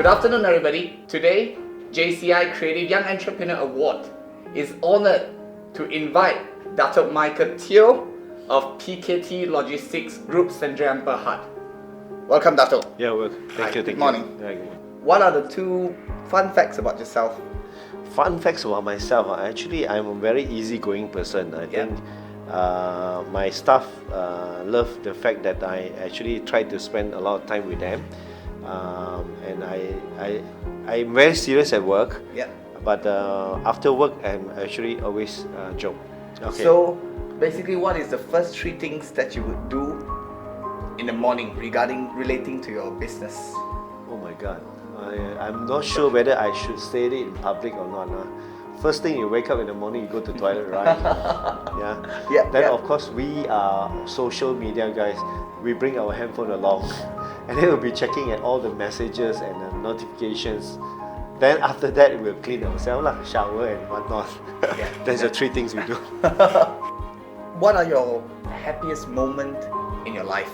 Good afternoon, everybody. Today, JCI Creative Young Entrepreneur Award is honored to invite Dato Michael Tio of PKT Logistics Group, Sdn Bhd. Welcome, Dato. Yeah, well, thank you. Good morning. Yeah, good morning. What are the two fun facts about yourself? Fun facts about myself. Actually, I'm a very easygoing person. I think my staff love the fact that I actually try to spend a lot of time with them. And I'm very serious at work. Yeah. But after work, I'm actually always joke. Okay. So, basically, what is the first three things that you would do in the morning relating to your business? Oh my God. I'm not sure whether I should say it in public or not. First thing, you wake up in the morning, you go to the toilet, right? Then of course we are social media guys. We bring our handphone along, and then we'll be checking at all the messages and the notifications. Then after that, we'll clean ourselves, shower and whatnot. That's the three things we do. What are your happiest moment in your life?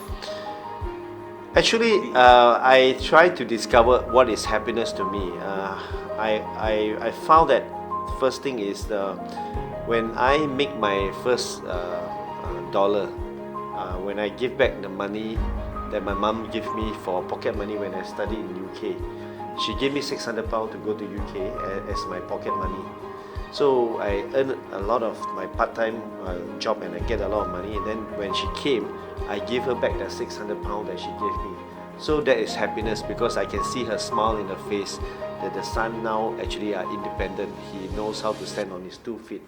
Actually, I try to discover what is happiness to me. I found that first thing is when I make my first dollar, when I give back the money that my mom gave me for pocket money when I studied in UK. She gave me £600 to go to UK as my pocket money. So I earn a lot of my part-time job and I get a lot of money. And then when she came, I gave her back that £600 that she gave me. So that is happiness because I can see her smile in her face that the son now actually are independent. He knows how to stand on his 2 feet,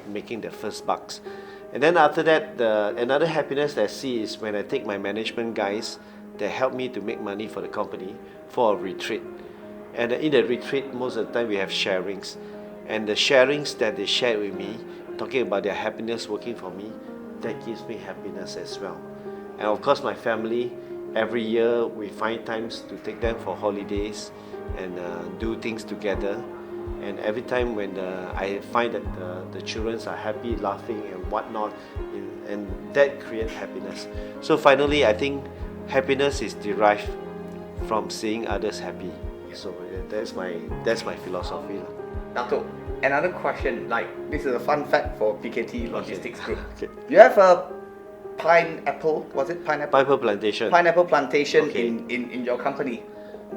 making the first bucks. And then after that, another happiness that I see is when I take my management guys that help me to make money for the company for a retreat. And in the retreat, most of the time we have sharings. And the sharings that they share with me, talking about their happiness working for me, that gives me happiness as well. And of course my family, every year we find times to take them for holidays and do things together. And every time when I find that the children are happy, laughing and whatnot, and that creates happiness. So finally, I think happiness is derived from seeing others happy. So that's my philosophy. Dato, another question, this is a fun fact for PKT Logistics Group. Okay. You have a pineapple plantation Okay. in your company.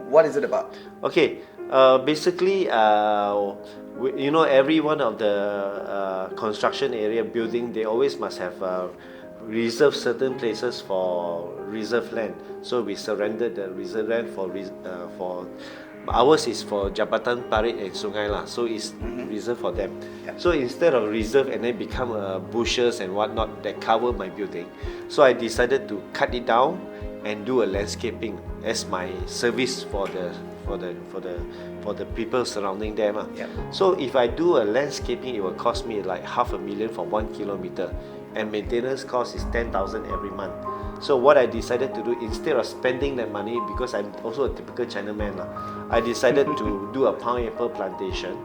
What is it about? Okay, basically, every one of the construction area building, they always must have reserve certain places for reserve land. So we surrendered the reserve land for ours is for Jabatan Parit and Sungai lah. So it's reserved for them. So instead of reserve and then become bushes and whatnot that cover my building, so I decided to cut it down and do a landscaping as my service for the people surrounding them. So if I do a landscaping, it will cost me like $500,000 for 1 kilometer, and maintenance cost is 10,000 every month. So what I decided to do, instead of spending that money, because I'm also a typical Chinaman, I decided to do a pineapple plantation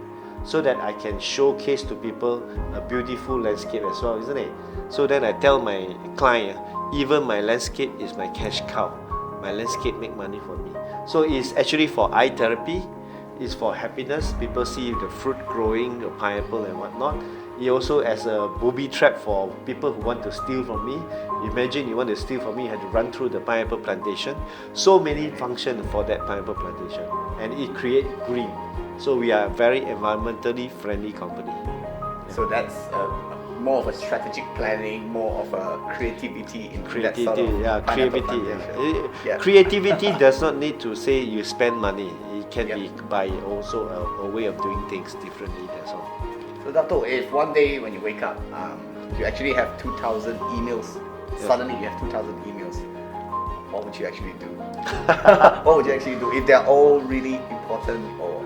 so that I can showcase to people a beautiful landscape as well, isn't it? So then I tell my client, even my landscape is my cash cow. My landscape make money for me. So it's actually for eye therapy, it's for happiness. People see the fruit growing, the pineapple and whatnot. It also as a booby trap for people who want to steal from me. Imagine you want to steal from me, you have to run through the pineapple plantation. So many functions for that pineapple plantation, and it creates green. So we are a very environmentally friendly company. So that's more of a strategic planning, more of a creativity in Creativity, that sort of creativity. Yeah. Creativity does not need to say you spend money. It can be by also a way of doing things differently. That's all. So Dato, if one day when you wake up, you actually have 2,000 emails, suddenly you have 2,000 emails, what would you actually do? What would you actually do if they're all really important or?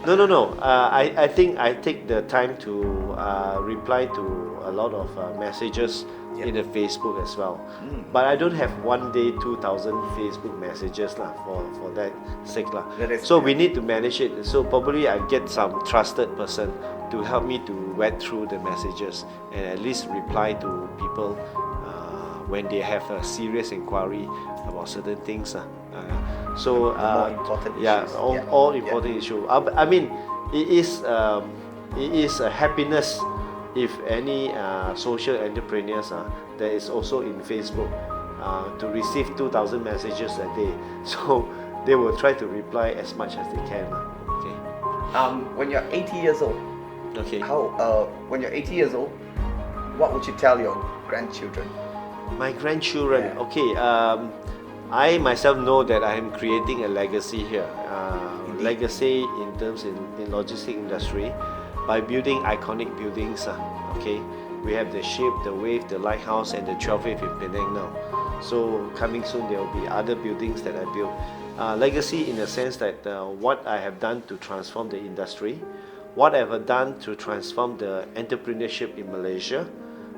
No. I think I take the time to reply to a lot of messages in the Facebook as well. But I don't have one day 2,000 Facebook messages for that sake. So we need to manage it. So probably I get some trusted person to help me to read through the messages and at least reply to people when they have a serious inquiry about certain things. So more important yeah, issues. all important issue. I mean, it is a happiness if any social entrepreneurs that is also in Facebook to receive 2,000 messages a day. So they will try to reply as much as they can. Okay. When you're 80 years old, Okay. when you're 80 years old, what would you tell your grandchildren? My grandchildren. Yeah. Okay. I myself know that I am creating a legacy here. Indeed. Legacy in terms in logistics industry by building iconic buildings. Okay. We have the ship, the wave, the lighthouse, and the 12th wave in Penang now. So coming soon there will be other buildings that I built. Legacy in the sense that what I have done to transform the industry, what I have done to transform the entrepreneurship in Malaysia,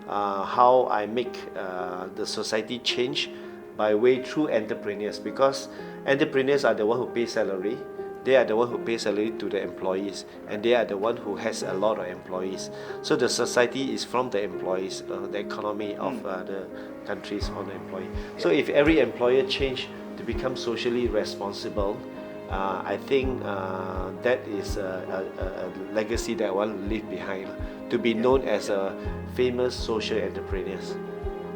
how I make the society change by way through entrepreneurs, because entrepreneurs are the one who pay salary. They are the one who pay salary to the employees, and they are the one who has a lot of employees. So the society is from the employees, the economy of the countries on the employee. So if every employer change to become socially responsible, I think that is a legacy that I want to leave behind, to be known as a famous social entrepreneurs.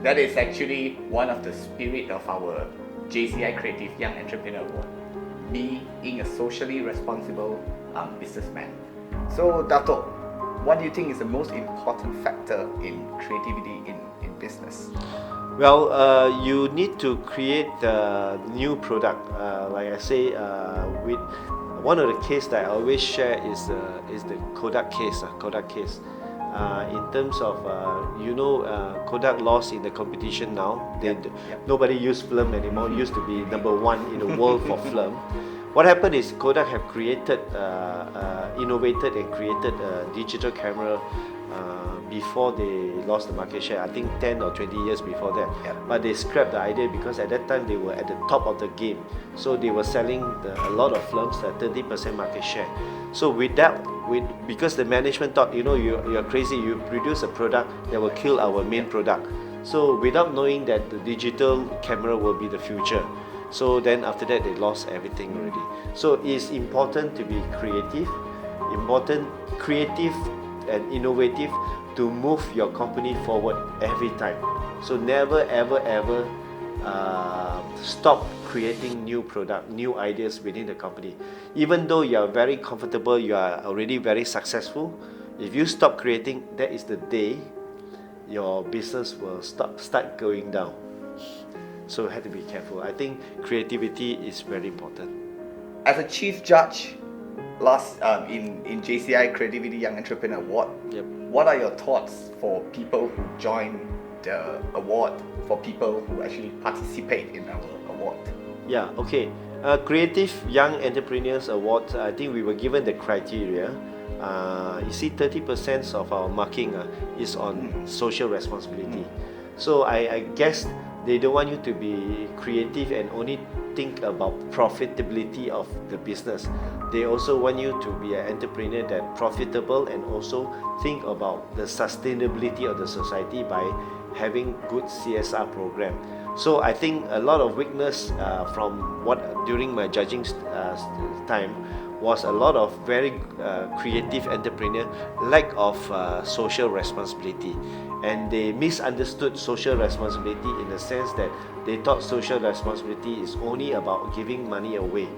That is actually one of the spirit of our JCI Creative Young Entrepreneur Award, being a socially responsible businessman. So Dato, what do you think is the most important factor in creativity in business? Well, you need to create the new product. Like I say, with one of the case that I always share is the Kodak case. In terms of Kodak lost in the competition now. Nobody use film anymore. Used to be number one in the world for film. What happened is Kodak have created, innovated and created a digital camera before they lost the market share. I think 10 or 20 years before that. But they scrapped the idea because at that time they were at the top of the game. So they were selling a lot of films at 30% market share. So with that, because the management thought, you're crazy, you produce a product that will kill our main product. So without knowing that the digital camera will be the future. So then after that they lost everything already. So it's important to be creative, and innovative to move your company forward every time. So never ever stop creating new product, new ideas within the company. Even though you are very comfortable, you are already very successful, if you stop creating, that is the day your business will start going down. So you have to be careful. I think creativity is very important. As a chief judge in JCI Creativity Young Entrepreneur Award, what are your thoughts for people who join the award, for people who actually participate in our award? Yeah, okay. Creative Young Entrepreneurs Award, I think we were given the criteria. You see, 30% of our marking is on social responsibility. So I guess they don't want you to be creative and only think about profitability of the business. They also want you to be an entrepreneur that's profitable and also think about the sustainability of the society by having good CSR program. So I think a lot of weakness from what during my judging time was a lot of very creative entrepreneur lack of social responsibility, and they misunderstood social responsibility in the sense that they thought social responsibility is only about giving money away.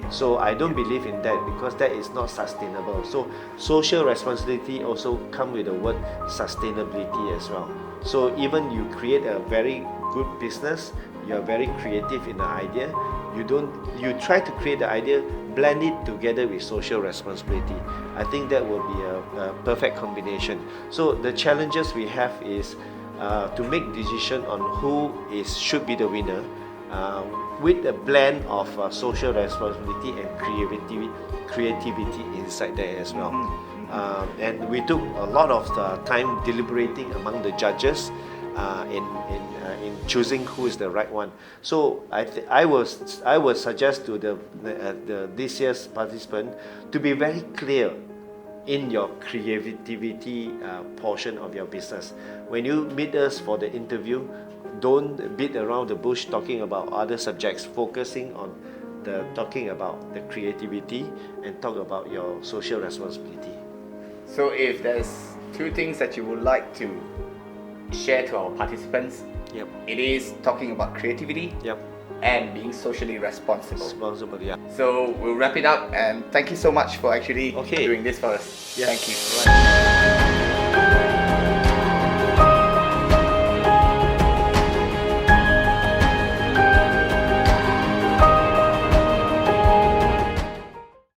So I don't believe in that, because that is not sustainable. So social responsibility also come with the word sustainability as well. So even you create a very good business, you are very creative in the idea, you try to create the idea, blend it together with social responsibility. I think that will be a perfect combination. So the challenges we have is to make decision on who should be the winner, with a blend of social responsibility and creativity inside there as well. And we took a lot of time deliberating among the judges in choosing who is the right one. So I would suggest to this year's participant to be very clear in your creativity portion of your business. When you meet us for the interview, don't beat around the bush talking about other subjects, focusing on talking about the creativity and talk about your social responsibility. So if there's two things that you would like to share to our participants, Yep. it is talking about creativity Yep. and being socially responsible. Responsible. Yeah. So we'll wrap it up, and thank you so much for actually Okay. doing this for us. Yeah. Thank you. Right.